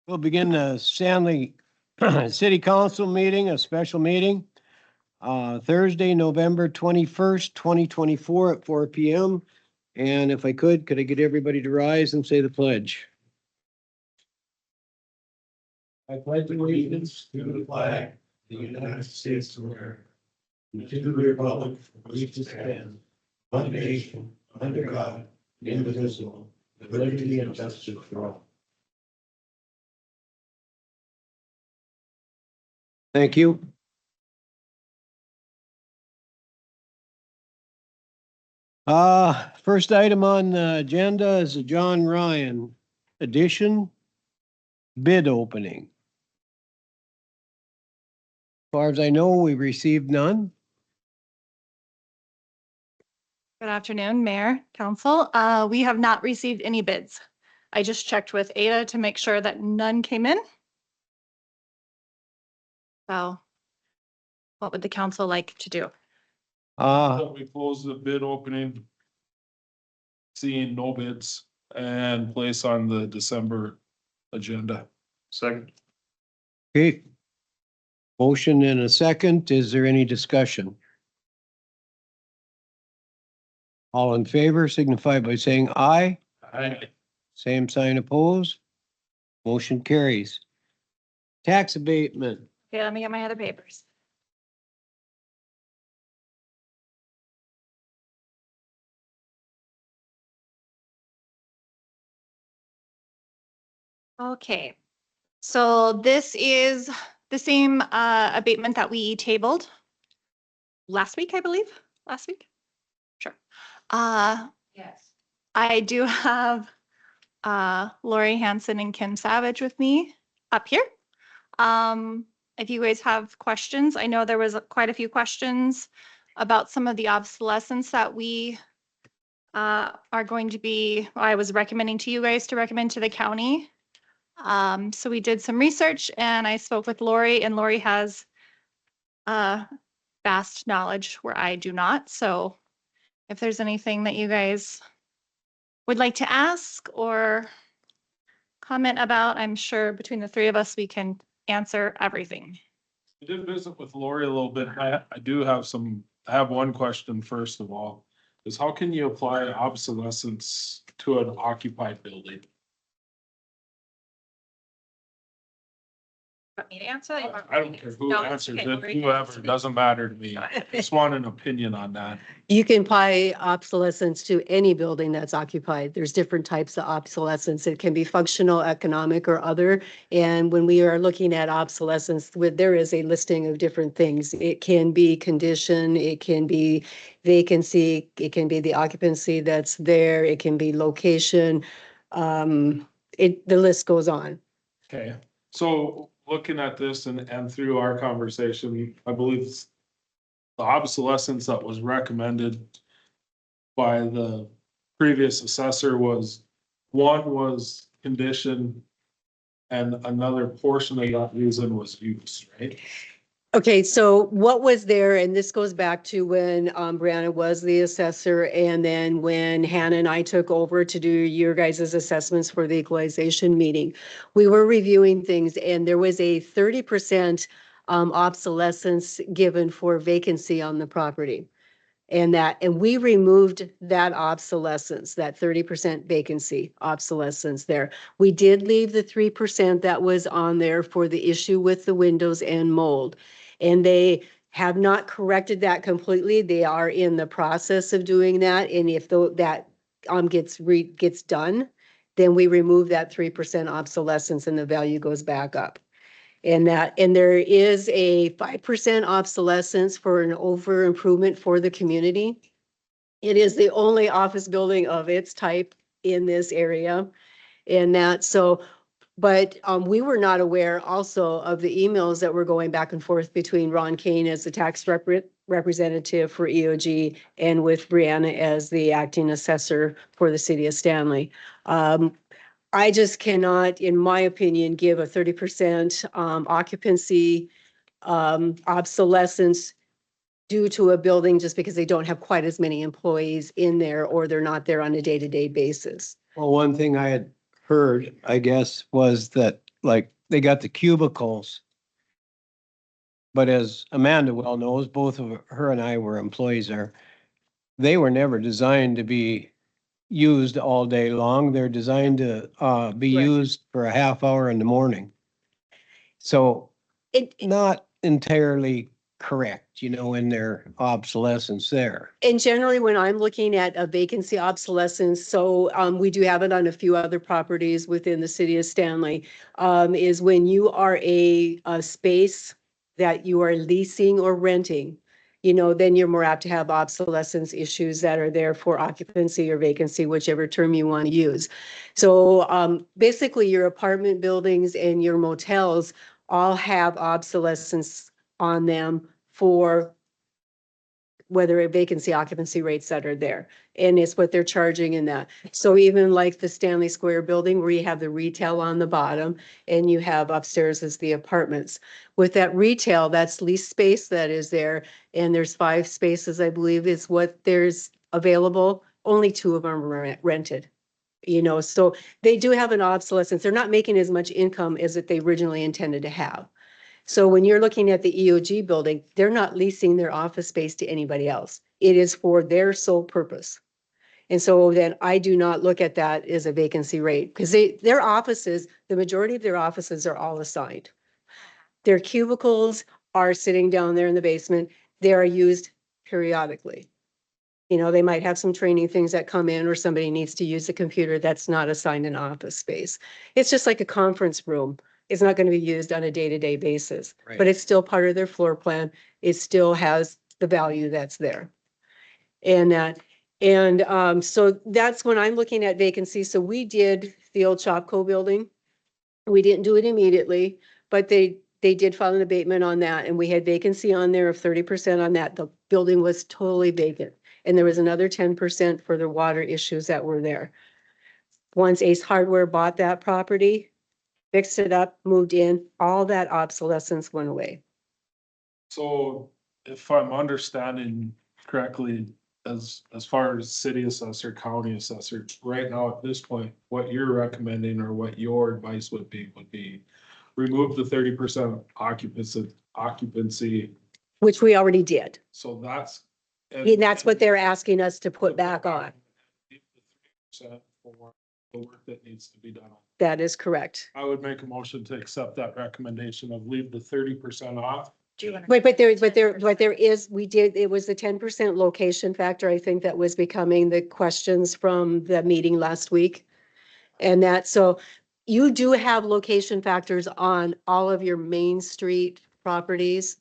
We'll begin the Stanley City Council meeting, a special meeting. Thursday, November 21st, 2024 at 4 PM. And if I could I get everybody to rise and say the pledge? I pledge allegiance to the flag, of the United States of America, and to the republic for which it stands, one nation, under God, indivisible, with liberty and justice for all. Thank you. First item on the agenda is the John Ryan edition bid opening. As far as I know, we received none. Good afternoon, Mayor, Council. We have not received any bids. I just checked with Ada to make sure that none came in. So what would the council like to do? We close the bid opening. Seeing no bids and place on the December agenda. Second. Okay. Motion and a second. Is there any discussion? All in favor signify by saying aye. Aye. Same sign opposed. Motion carries. Tax abatement. Okay, let me get my other papers. Okay, so this is the same abatement that we tabled last week, I believe, last week. Sure. Yes. I do have Lori Hansen and Kim Savage with me up here. If you guys have questions, I know there was quite a few questions about some of the obsolescence that we are going to be, I was recommending to you guys to recommend to the county. So we did some research and I spoke with Lori, and Lori has vast knowledge where I do not. So if there's anything that you guys would like to ask or comment about, I'm sure between the three of us, we can answer everything. I did visit with Lori a little bit. I have one question first of all, is how can you apply obsolescence to an occupied building? Want me to answer? I don't care who No, answers okay, it, Lori. whoever, doesn't matter to me. Just want an opinion on that. You can apply obsolescence to any building that's occupied. There's different types of obsolescence. It can be functional, economic, or other. And when we are looking at obsolescence, there is a listing of different things. It can be condition, it can be vacancy, it can be the occupancy that's there, it can be location. The list goes on. Okay, so looking at this and through our conversation, I believe the obsolescence that was recommended by the previous assessor was, one was condition and another portion of that reason was use, right? Okay, so what was there, and this goes back to when Brianna was the assessor, and then when Hannah and I took over to do your guys' assessments for the equalization meeting, we were reviewing things, and there was a 30% obsolescence given for vacancy on the property. And we removed that obsolescence, that 30% vacancy obsolescence there. We did leave the 3% that was on there for the issue with the windows and mold. And they have not corrected that completely. They are in the process of doing that. And if that gets done, then we remove that 3% obsolescence and the value goes back up. And there is a 5% obsolescence for an over improvement for the community. It is the only office building of its type in this area. But we were not aware also of the emails that were going back and forth between Ron Kane as the tax representative for EOG and with Brianna as the acting assessor for the city of Stanley. I just cannot, in my opinion, give a 30% occupancy obsolescence due to a building just because they don't have quite as many employees in there or they're not there on a day-to-day basis. Well, one thing I had heard, I guess, was that like, they got the cubicles. But as Amanda well knows, both of her and I were employees there. They were never designed to be used all day long. They're designed to, be Right. used for a half hour in the morning. So It, not entirely correct, in their obsolescence there. And generally, when I'm looking at a vacancy obsolescence, so we do have it on a few other properties within the city of Stanley, is when you are a space that you are leasing or renting, then you're more apt to have obsolescence issues that are there for occupancy or vacancy, whichever term you want to use. So basically, your apartment buildings and your motels all have obsolescence on them for whether a vacancy occupancy rates that are there. And it's what they're charging in that. So even like the Stanley Square building where you have the retail on the bottom and you have upstairs as the apartments. With that retail, that's lease space that is there. And there's 5 spaces, I believe, is what there's available. Only 2 of them are rented. So they do have an obsolescence. They're not making as much income as that they originally intended to have. So when you're looking at the EOG building, they're not leasing their office space to anybody else. It is for their sole purpose. And so then I do not look at that as a vacancy rate because their offices, the majority of their offices are all assigned. Their cubicles are sitting down there in the basement. They are used periodically. They might have some training things that come in or somebody needs to use a computer that's not assigned an office space. It's just like a conference room. It's not going to be used on a day-to-day basis, Right. but it's still part of their floor plan. It still has the value that's there. So that's when I'm looking at vacancies. So we did the old Shopco building. We didn't do it immediately, but they did file an abatement on that and we had vacancy on there of 30% on that. The building was totally vacant. And there was another 10% for the water issues that were there. Once Ace Hardware bought that property, fixed it up, moved in, all that obsolescence went away. So if I'm understanding correctly, as far as city assessor, county assessor, right now at this point, what you're recommending or what your advice would be remove the 30% occupancy. Which we already did. So that's. And that's what they're asking us to put back on. For the work that needs to be done. That is correct. I would make a motion to accept that recommendation of leave the 30% off. But there is, it was the 10% location factor, I think that was becoming the questions from the meeting last week. And so you do have location factors on all of your Main Street properties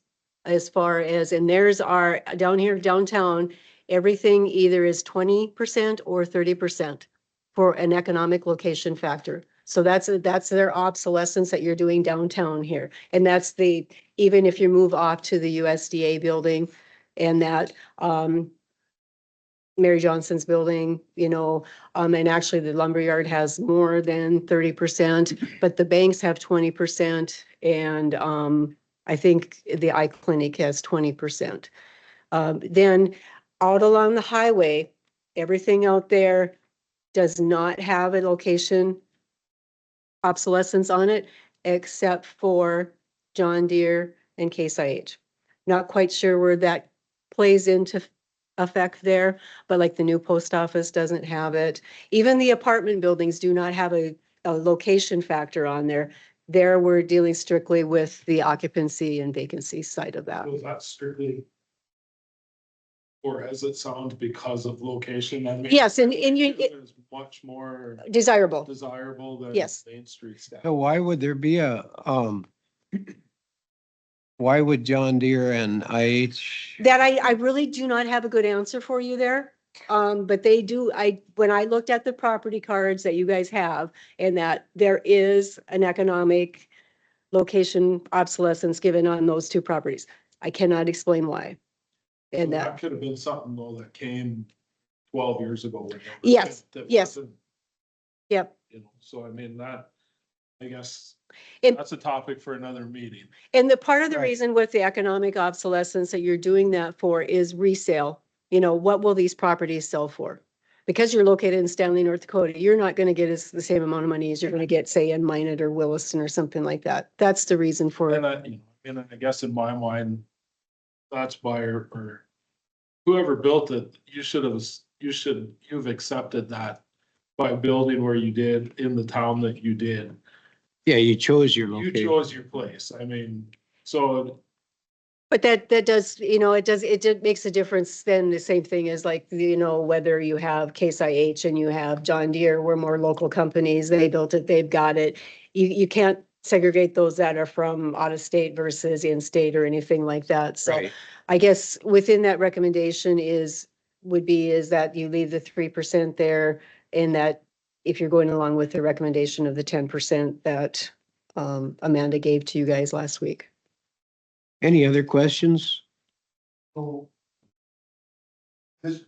as far as, and theirs are down here downtown, everything either is 20% or 30% for an economic location factor. So that's their obsolescence that you're doing downtown here. And that's even if you move off to the USDA building and that, Mary Johnson's building, and actually the lumberyard has more than 30%, but the banks have 20%. And, I think the eye clinic has 20%. Then out along the highway, everything out there does not have a location obsolescence on it, except for John Deere and Case IH. Not quite sure where that plays into effect there, but like the new post office doesn't have it. Even the apartment buildings do not have a location factor on there. There we're dealing strictly with the occupancy and vacancy side of that. Was that strictly? Or as it sounds because of location? I mean, Yes, and is much more desirable. desirable than Yes. Main Street stuff. So why would there be why would John Deere and IH? That I really do not have a good answer for you there. But they do, when I looked at the property cards that you guys have and that there is an economic location obsolescence given on those 2 properties. I cannot explain why. And So that, that could have been something though that came 12 years ago. when they were Yes, that yes. wasn't, yep. So I mean, that, I guess, And- that's a topic for another meeting. And the part of the Right. reason with the economic obsolescence that you're doing that for is resale. What will these properties sell for? because you're located in Stanley, North Dakota, you're not gonna get the same amount of money as you're gonna get, say, in Minot or Williston or something like that. That's the reason for And it. I guess in my mind, that's buyer or whoever built it, you've accepted that by building where you did in the town that you did. Yeah, you chose your You location. chose your place. I mean, so But that does, it just makes a difference then the same thing as like, whether you have Case IH and you have John Deere, we're more local companies, they built it, they've got it. You can't segregate those that are from out of state versus in state or anything like that. So Right. I guess within that recommendation would be that you leave the 3% there, and that if you're going along with the recommendation of the 10% that Amanda gave to you guys last week. Any other questions? So this,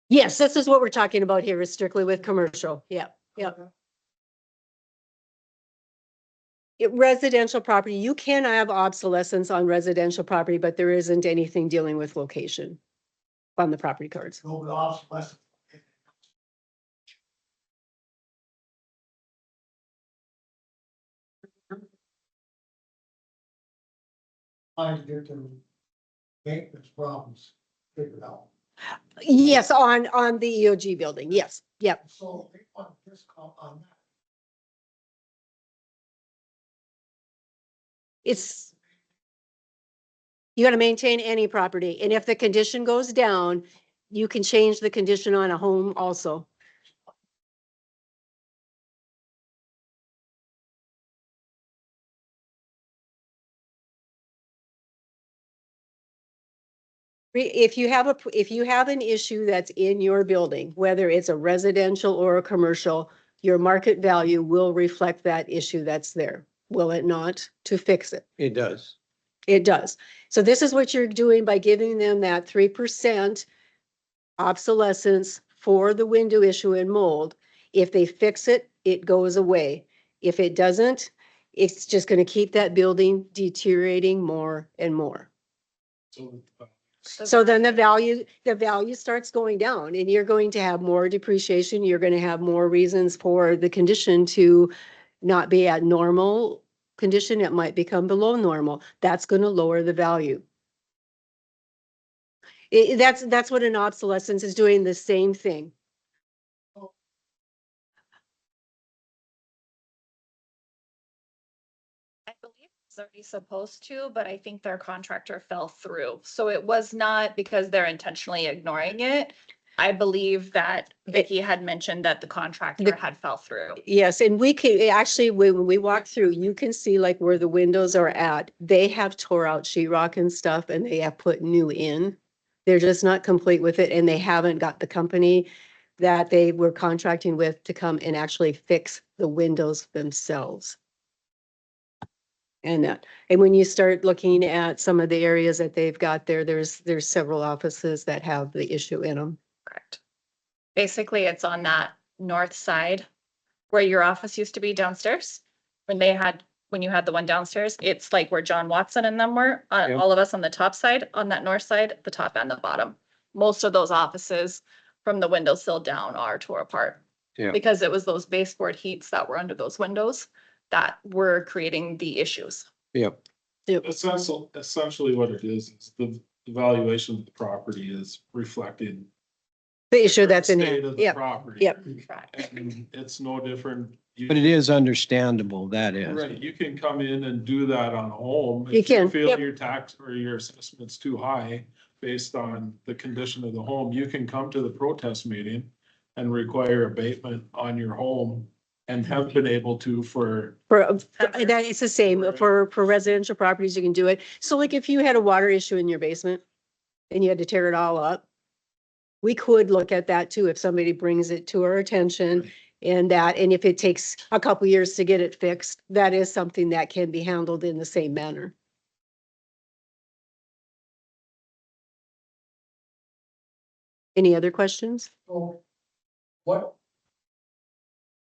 Yes, this is what we're talking about here, is strictly with commercial. Yeah, yeah. Residential property, you can have obsolescence on residential property, but there isn't anything dealing with location on the property cards. no obsolescence. Trying to get the maintenance problems figured out. Yes, on the EOG building. Yes, yep. So they want a discount on that. It's, you got to maintain any property. And if the condition goes down, you can change the condition on a home also. If you have an issue that's in your building, whether it's a residential or a commercial, your market value will reflect that issue that's there, will it not, to fix it? It does. It does. So this is what you're doing by giving them that 3% obsolescence for the window issue and mold. If they fix it, it goes away. If it doesn't, it's just going to keep that building deteriorating more and more. So then the value starts going down, and you're going to have more depreciation. You're going to have more reasons for the condition to not be at normal condition. It might become below normal. That's going to lower the value. That's what an obsolescence is doing, the same thing. I believe it's already supposed to, but I think their contractor fell through. So it was not because they're intentionally ignoring it. I believe that Vicky had mentioned that the contractor had fell through. Yes, and we can, actually, when we walk through, you can see like where the windows are at. They have tore out sheetrock and stuff, and they have put new in. They're just not complete with it, and they haven't got the company that they were contracting with to come and actually fix the windows themselves. And when you start looking at some of the areas that they've got there, there's several offices that have the issue in them. Correct. Basically, it's on that north side where your office used to be downstairs. When you had the one downstairs, it's like where John Watson and them were, Yep. all of us on the top side, on that north side, the top and the bottom. Most of those offices from the windowsill down are tore apart. Yeah. Because it was those baseboard heats that were under those windows that were creating the issues. Yep. Essentially what it is the valuation of the property is reflecting The issue that's in state here. of the Yep, property. yep. And it's no different. But it is understandable, that is. Right, you can come in and do that on a home. You can, If you feel yep. your tax or your assessment's too high based on the condition of the home, you can come to the protest meeting and require abatement on your home and have been able to for, That is the same for residential properties, you can do it. So like if you had a water issue in your basement and you had to tear it all up, we could look at that too, if somebody brings it to our attention, and if it takes a couple years to get it fixed, that is something that can be handled in the same manner. Any other questions? So what?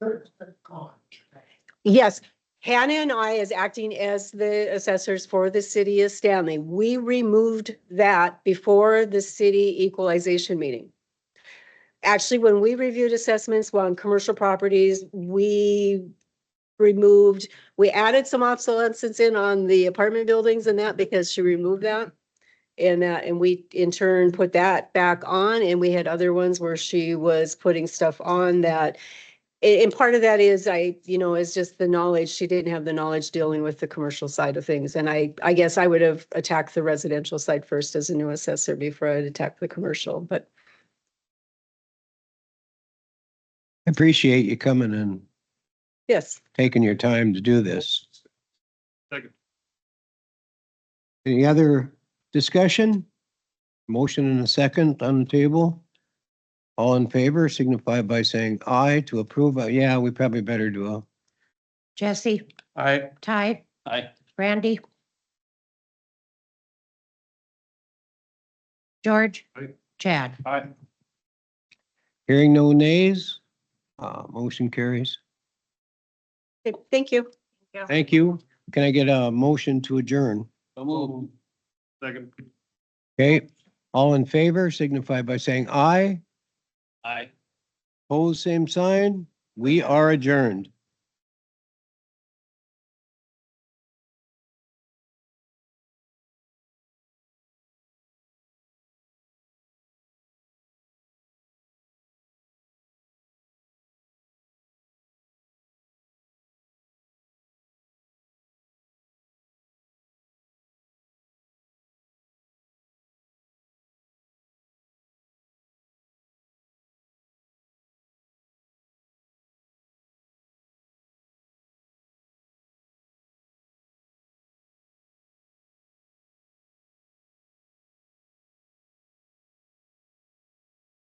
Where's that gone? Yes, Hannah and I, as acting as the assessors for the city of Stanley, we removed that before the city equalization meeting. Actually, when we reviewed assessments on commercial properties, we added some obsolescence in on the apartment buildings and that because she removed that. And we in turn put that back on, and we had other ones where she was putting stuff on that. And part of that is is just the knowledge. She didn't have the knowledge dealing with the commercial side of things. And I guess I would have attacked the residential side first as a new assessor before I'd attack the commercial, but I appreciate you coming and yes. taking your time to do this. Second. Any other discussion? Motion and a second on the table. All in favor signify by saying aye to approve. Yeah, we probably better do a, Jesse, Aye. Ty, Aye. Randy. George. Aye. Chad. Aye. hearing no nays. Motion carries. Okay, thank you. Thank you. Can I get a motion to adjourn? Second. Okay, all in favor signify by saying aye. Aye. Pose same sign. We are adjourned.